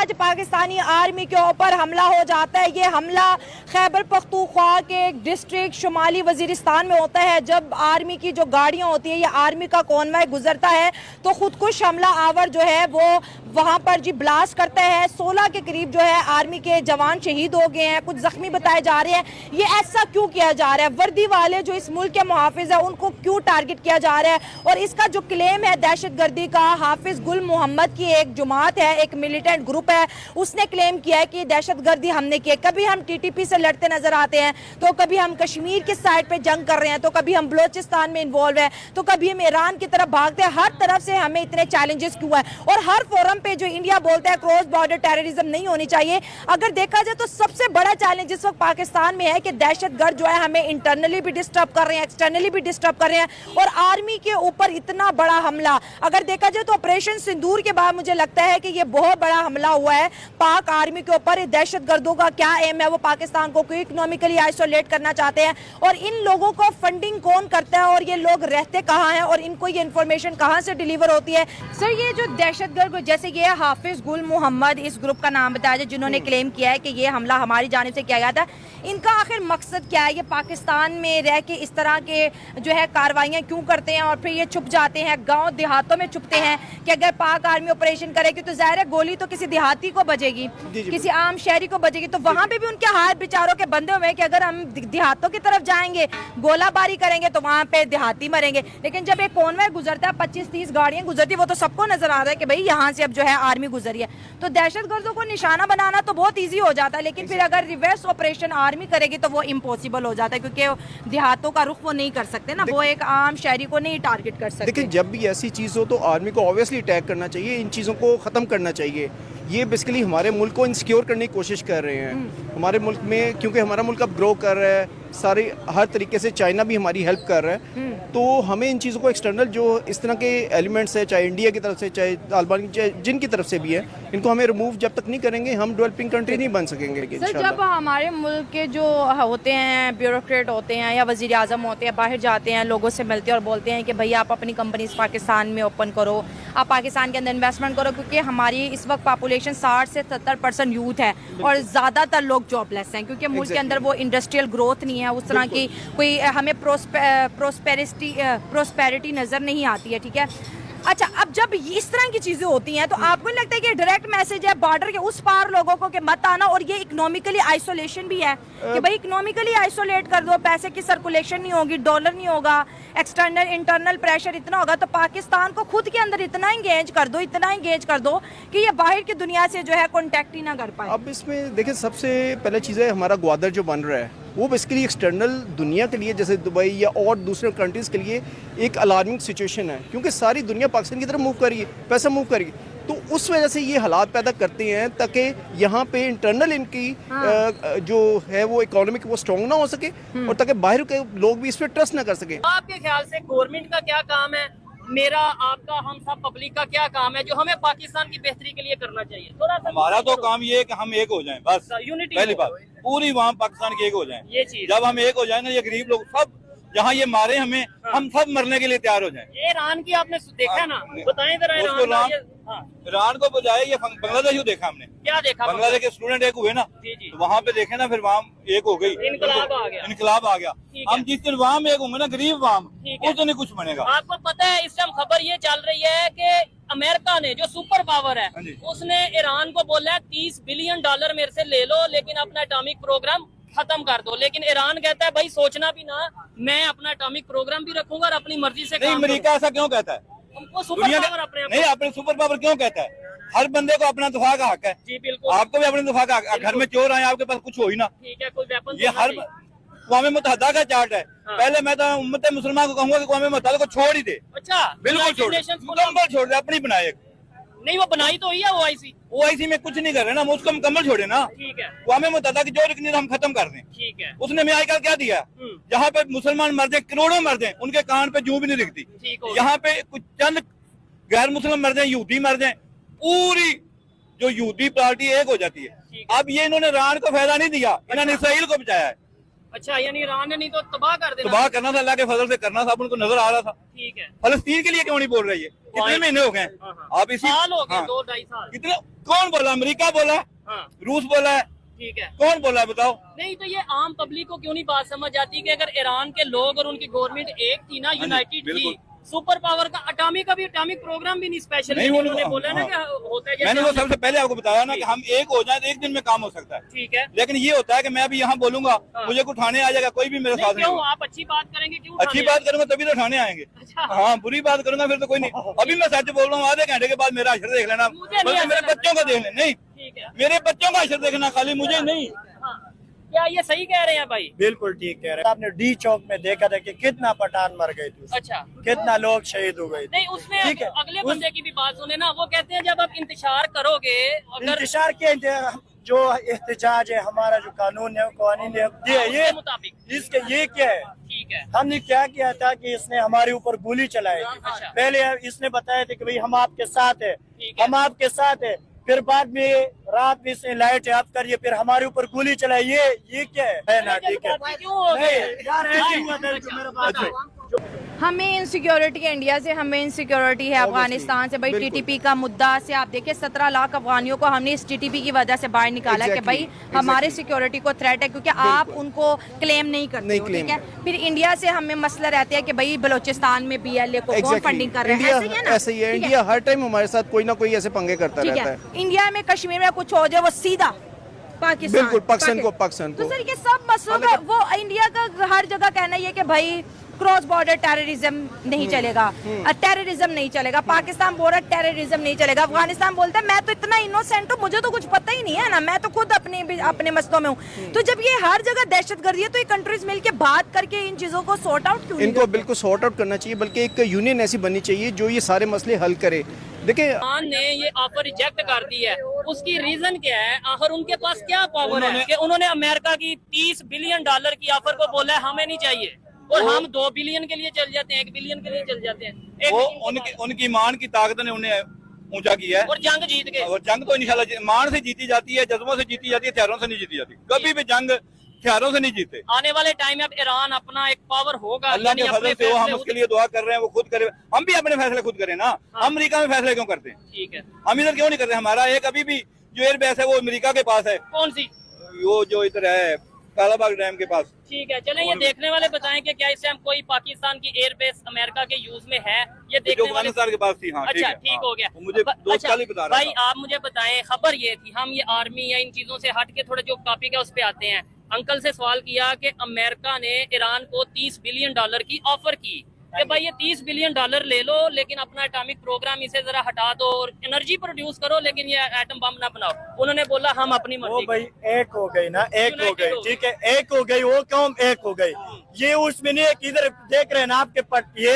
आज पाकिस्तानी आर्मी के ऊपर हमला हो जाता है। ये हमला खैबर पख्तूनख्वा के एक डिस्ट्रिक्ट शुमाली वजीरिस्तान में होता है। जब आर्मी की जो गाड़ियां होती है या आर्मी का कॉन्वॉय गुजरता है तो खुदकुश हमला आवर जो है वो वहां पर जी ब्लास्ट करता है। 16 के करीब जो है आर्मी के जवान शहीद हो गए हैं, कुछ जख्मी बताए जा रहे हैं। ये ऐसा क्यों किया जा रहा है? वर्दी वाले जो इस मुल्क के मुहाफिज है उनको क्यों टारगेट किया जा रहा है? और इसका जो क्लेम है दहशतगर्दी का, हाफिज गुल मोहम्मद की एक जमात है, एक मिलिटेंट ग्रुप है, उसने क्लेम किया है कि दहशतगर्दी हमने की है। कभी हम टीटीपी से लड़ते नजर आते हैं, तो कभी हम कश्मीर के साइड पे जंग कर रहे हैं, तो कभी हम बलोचिस्तान में इन्वॉल्व है, तो कभी हम ईरान की तरफ भागते हैं। हर तरफ से हमें इतने चैलेंजेस क्यों है? और हर फोरम पे जो इंडिया बोलता है क्रॉस बॉर्डर टेररिज्म नहीं होनी चाहिए। अगर देखा जाए तो सबसे बड़ा चैलेंज इस वक्त पाकिस्तान में है कि दहशतगर्द जो है हमें इंटरनली भी डिस्टर्ब कर रहे हैं, एक्सटर्नली भी डिस्टर्ब कर रहे हैं। और आर्मी के ऊपर इतना बड़ा हमला, अगर देखा जाए तो ऑपरेशन सिंदूर के बाद मुझे लगता है कि ये बहुत बड़ा हमला हुआ है पाक आर्मी के ऊपर। दहशतगर्दों का क्या एम है? वो पाकिस्तान को इकोनॉमिकली आइसोलेट करना चाहते हैं। और इन लोगों को फंडिंग कौन करता है और ये लोग रहते कहाँ हैं और इनको ये इंफॉर्मेशन कहाँ से डिलीवर होती है? सर, ये जो दहशतगर्द जैसे ये हाफिज गुल मोहम्मद इस ग्रुप का नाम बताया जाए जिन्होंने क्लेम किया है कि ये हमला हमारी जानिब से किया गया था, इनका आखिर मकसद क्या है? ये पाकिस्तान में रह के इस तरह के जो है कार्रवाइयाँ क्यों करते हैं और फिर ये छुप जाते हैं, गांव देहातों में छुपते हैं कि अगर पाक आर्मी ऑपरेशन करेगी तो जाहिर है गोली तो किसी देहाती को बजेगी, किसी आम शहरी को बजेगी। तो वहां पे भी उनके हाथ बेचारों के बंधे हुए हैं कि अगर हम देहातों की तरफ जाएंगे, गोलाबारी करेंगे तो वहां पे देहाती मरेंगे। लेकिन जब एक कॉन्वॉय गुजरता है, 25-30 गाड़ियां गुजरती, वो तो सबको नजर आ रहा है कि भाई यहाँ से अब जो है आर्मी गुजरी है। तो दहशतगर्दों को निशाना बनाना तो बहुत ईजी हो जाता है, लेकिन फिर अगर रिवर्स ऑपरेशन आर्मी करेगी तो वो इम्पॉसिबल हो जाता है, क्योंकि देहातों का रुख वो नहीं कर सकते ना, वो एक आम शहरी को नहीं टारगेट कर सकते। देखिए, जब भी ऐसी चीज़ हो तो आर्मी को ऑब्वियसली अटैक करना चाहिए, इन चीज़ों को ख़त्म करना चाहिए। ये बेसिकली हमारे मुल्क को इनसिक्योर करने की कोशिश कर रहे हैं। हमारे मुल्क में, क्योंकि हमारा मुल्क अब ग्रो कर रहा है, सारे हर तरीके से चाइना भी हमारी हेल्प कर रहा है, तो हमें इन चीज़ों को एक्सटर्नल जो इस तरह के एलिमेंट्स है, चाहे इंडिया की तरफ से, चाहे तालिबान, चाहे जिनकी तरफ से भी है, इनको हमें रिमूव जब तक नहीं करेंगे हम डेवलपिंग कंट्री नहीं बन सकेंगे। सर, जब हमारे मुल्क के जो होते हैं ब्यूरोक्रेट होते हैं या वज़ीर आज़म होते हैं, बाहर जाते हैं, लोगों से मिलते हैं और बोलते हैं कि भाई आप अपनी कंपनीज पाकिस्तान में ओपन करो, आप पाकिस्तान के अंदर इन्वेस्टमेंट करो, क्योंकि हमारी इस वक्त पॉपुलेशन 60 से 70% यूथ है और ज़्यादातर लोग जॉबलेस हैं, क्योंकि मुल्क के अंदर वो इंडस्ट्रियल ग्रोथ नहीं है, उस तरह की कोई हमें प्रोस्पेरिटी नज़र नहीं आती है। ठीक है, अच्छा, अब जब इस तरह की चीजें होती हैं तो आपको नहीं लगता है कि डायरेक्ट मैसेज है बॉर्डर के उस पार लोगों को कि मत आना? और ये इकोनॉमिकली आइसोलेशन भी है कि भाई इकोनॉमिकली आइसोलेट कर दो, पैसे की सर्कुलेशन नहीं होगी, डॉलर नहीं होगा, एक्सटर्नल इंटरनल प्रेशर इतना होगा, तो पाकिस्तान को खुद के अंदर इतना इंगेज कर दो, इतना इंगेज कर दो कि ये बाहर की दुनिया से जो है कॉन्टेक्ट ही ना कर पाए। अब इसमें देखिए, सबसे पहले चीज़ है हमारा ग्वादर जो बन रहा है वो बेसिकली एक्सटर्नल दुनिया के लिए, जैसे दुबई या और दूसरे कंट्रीज़ के लिए एक अलार्मिंग सिचुएशन है, क्योंकि सारी दुनिया पाकिस्तान की तरफ मूव कर रही है, पैसा मूव कर रही है। तो उस वजह से ये हालात पैदा करते हैं ताकि यहाँ पे इंटरनल इनकी जो है वो इकोनॉमिक वो स्ट्रॉन्ग ना हो सके और ताकि बाहर के लोग भी इस पर ट्रस्ट ना कर सके। आपके ख्याल से गवर्नमेंट का क्या काम है, मेरा, आपका, हम सब पब्लिक का क्या काम है जो हमें पाकिस्तान की बेहतरी के लिए करना चाहिए? थोड़ा सा हमारा तो काम ये है कि हम एक हो जाएं, बस यूनिटी, पहली बात पूरी वहाँ पाकिस्तान के एक हो जाएं। ये चीज जब हम एक हो जाएंगे, ये गरीब लोग सब जहाँ ये मारे हमें, हम सब मरने के लिए तैयार हो जाएं। ये ईरान की आपने देखा ना, बताएं जरा ईरान को बजाय ये बांग्लादेश देखा हमने, क्या देखा? बांग्लादेश के स्टूडेंट एक हुए ना, तो वहाँ पे देखे ना, फिर वहाँ एक हो गई, इनकलाब आ गया, इनकलाब आ गया। हम जिस दिन वहाँ में एक होंगे ना, गरीब वहाँ, उस दिन कुछ बनेगा। आपको पता है इस टाइम खबर ये चल रही है कि अमेरिका ने, जो सुपर पावर है, उसने ईरान को बोला है $30 बिलियन मेरे से ले लो, लेकिन अपना एटॉमिक प्रोग्राम खत्म कर दो। लेकिन ईरान कहता है भाई सोचना भी ना, मैं अपना एटॉमिक प्रोग्राम भी रखूंगा और अपनी मर्जी से नहीं, अमेरिका ऐसा क्यों कहता है? उनको सुपर पावर नहीं, अपने सुपर पावर क्यों कहता है? हर बंदे को अपना दफा का हक है। जी बिल्कुल, आपको भी अपने दफा का हक। घर में चोर आए, आपके पास कुछ हो ही ना, ठीक है, कोई वेपन ये हर क़ौम मुत्तहिदा का चार्ट है। पहले मैं तो उम्मत मुसलमान को कहूंगा कि क़ौम मुत्तहिदा को छोड़ ही दे। अच्छा, बिल्कुल छोड़, मुकम्मल छोड़ दे, अपनी बनाए। नहीं, वो बनाई तो हुई है ओआईसी में कुछ नहीं कर रहे ना, हम उसको मुकम्मल छोड़े ना। ठीक है, क़ौम मुत्तहिदा की जो रुकनी हम खत्म कर दें। ठीक है, उसने मैं आजकल क्या दिया, जहाँ पे मुसलमान मर जाए, करोड़ों मर जाए, उनके कान पे जूं भी नहीं दिखती। यहाँ पे कुछ चंद गैर मुसलमान मर जाए, यहूदी मर जाए, पूरी जो यहूदी पार्टी एक हो जाती है। अब ये इन्होंने ईरान को फायदा नहीं दिया, इन्होंने इसराइल को बचाया है। अच्छा, यानी ईरान ने नहीं तो तबाह कर देना। तबाह करना था, अल्लाह के फजल से करना था, अब उनको नजर आ रहा था। ठीक है, फलस्तीन के लिए क्यों नहीं बोल रही है? कितने महीने हो गए आप इसी साल हो गए, हाँ। 2-2.5 साल। कितने, कौन बोला? अमेरिका बोला, हाँ, रूस बोला है, ठीक है। कौन बोला है बताओ? नहीं तो ये आम पब्लिक को क्यों नहीं बात समझ आती कि अगर ईरान के लोग और उनकी गवर्नमेंट एक थी ना, यूनाइटेड थी, बिल्कुल। सुपर पावर का अटामिक प्रोग्राम भी नहीं स्पेशल नहीं, उन्होंने बोला ना कि होता है मैंने वो जैसे सबसे पहले आपको बताया ना कि हम एक हो जाए तो एक दिन में काम हो सकता है। ठीक है। लेकिन ये होता है कि मैं अभी यहाँ बोलूंगा, हाँ। मुझे कुछ ठाणे आ जाएगा, कोई भी मेरे नहीं, साथ नहीं क्यों होगा। आप अच्छी बात करेंगे क्यों अच्छी उठाने बात करूंगा तभी तो ठाणे आएंगे। अच्छा। हाँ, बुरी बात करूंगा फिर तो कोई नहीं। अभी मैं सच बोल रहा हूँ, आधे घंटे के बाद मेरा अशर देख लेना, मुझे नहीं बल्कि मेरे ऐसा बच्चों का देख लेना। नहीं, ठीक है। मेरे बच्चों का अशर देखना, खाली मुझे नहीं। हाँ। क्या ये सही कह रहे हैं भाई? बिल्कुल ठीक कह रहे हैं। आपने डी चौक में देखा था कि कितना पठान मर गए थे, अच्छा, कितना लोग शहीद हो गए थे। नहीं उसमें ठीक है। अगले बंदे की भी बात सुने ना, वो कहते हैं जब आप इंतजार करोगे अगर इंतजार के जो एहतजाज है, हमारा जो कानून है, कानून है, ये उसके मुताबिक इसके ये क्या है? ठीक है। हमने क्या किया था कि इसने हमारे ऊपर गोली चलाई थी। अच्छा। पहले इसने बताया था कि भाई हम आपके साथ है, ठीक है। हम आपके साथ है। फिर बाद में रात में इसने लाइट ऑफ करिए, फिर हमारे ऊपर गोली चलाई। ये क्या है ना? ठीक है, क्यों हो गए? नहीं यार, ऐसे हुआ था जो मेरे पास है। हमें इनसिक्योरिटी है इंडिया से, हमें इनसिक्योरिटी है अफगानिस्तान से। भाई टीटीपी का मुद्दा से आप देखिए 17 लाख अफगानियों को हमने इस टीटीपी की वजह से बाहर निकाला कि भाई हमारे सिक्योरिटी को थ्रेट है, क्योंकि आप उनको क्लेम नहीं करते हो, ठीक है। फिर इंडिया से हमें मसला रहता है कि भाई बलूचिस्तान में BLA को कौन फंडिंग कर रहा है, ऐसे ही है ना? ऐसे ही है। इंडिया हर टाइम हमारे साथ कोई ना कोई ऐसे पंगे करता ठीक रहता है। है। इंडिया में कश्मीर में कुछ हो जाए वो सीधा पाकिस्तान, बिल्कुल, पाकिस्तान को तो सर ये सब मसलों का वो इंडिया का हर जगह कहना ये कि भाई क्रॉस बॉर्डर टेररिज्म नहीं चलेगा, टेररिज्म नहीं चलेगा, पाकिस्तान बोल रहा टेररिज्म नहीं चलेगा, अफगानिस्तान बोलता है मैं तो इतना इनोसेंट हूँ, मुझे तो कुछ पता ही नहीं है ना, मैं तो खुद अपने मसलों में हूँ। तो जब ये हर जगह दहशतगर्दी है तो ये कंट्रीज मिलके बात करके इन चीजों को सॉर्ट आउट क्यों नहीं इनको करती? बिल्कुल सॉर्ट आउट करना चाहिए, बल्कि एक यूनियन ऐसी बननी चाहिए जो ये सारे मसले हल करे। देखिए, ईरान ने ये ऑफर रिजेक्ट कर दी है, उसकी रीजन क्या है? आखिर उनके पास क्या पावर है कि उन्होंने अमेरिका की $30 बिलियन की ऑफर को बोला है हमें नहीं चाहिए, और हम 2 बिलियन के लिए चल जाते हैं, 1 बिलियन के लिए चल जाते हैं। वो उनकी ईमान की ताकत ने उन्हें ऊंचा किया है, और जंग जीत गए। और जंग तो इंशाल्लाह ईमान से जीती जाती है, जज्बों से जीती जाती है, हथियारों से नहीं जीती जाती। कभी भी जंग हथियारों से नहीं जीते। आने वाले टाइम में अब ईरान अपना एक पावर होगा, अल्लाह के यानी फजल अपने से वो हम फैसले उसके लिए दुआ कर रहे हैं, वो खुद करे। हम भी अपने फैसले खुद करें ना। अमेरिका में फैसले क्यों करते हैं? ठीक है। हम इधर क्यों नहीं करते? हमारा एक अभी भी जो एयरबेस है वो अमेरिका के पास है, कौन सी? वो जो इधर है कालाबाग डैम के पास। ठीक है, चलें ये देखने वाले बताएं कि क्या इससे हम कोई पाकिस्तान की एयरबेस अमेरिका के यूज में है, ये जो देखने वाले। अफगानिस्तान के पास थी। हाँ, अच्छा, है, ठीक हाँ। हो गया। वो मुझे दोस्त कल ही बता रहा भाई था। आप मुझे बताएं, खबर ये थी, हम ये आर्मी या इन चीजों से हट के थोड़ा जो टॉपिक है उस पे आते हैं। अंकल से सवाल किया कि अमेरिका ने ईरान को $30 बिलियन की ऑफर की कि भाई ये $30 बिलियन ले लो, लेकिन अपना एटॉमिक प्रोग्राम इसे जरा हटा दो और एनर्जी प्रोड्यूस करो, लेकिन ये एटम बम ना बनाओ। उन्होंने बोला हम अपनी वो मर्जी। भाई एक हो गई ना, एक हो United गई, हो ठीक है, एक हो गई, वो कौम एक हो गई। ये उसमें नहीं है कि इधर देख रहे हैं ना आपके पट, ये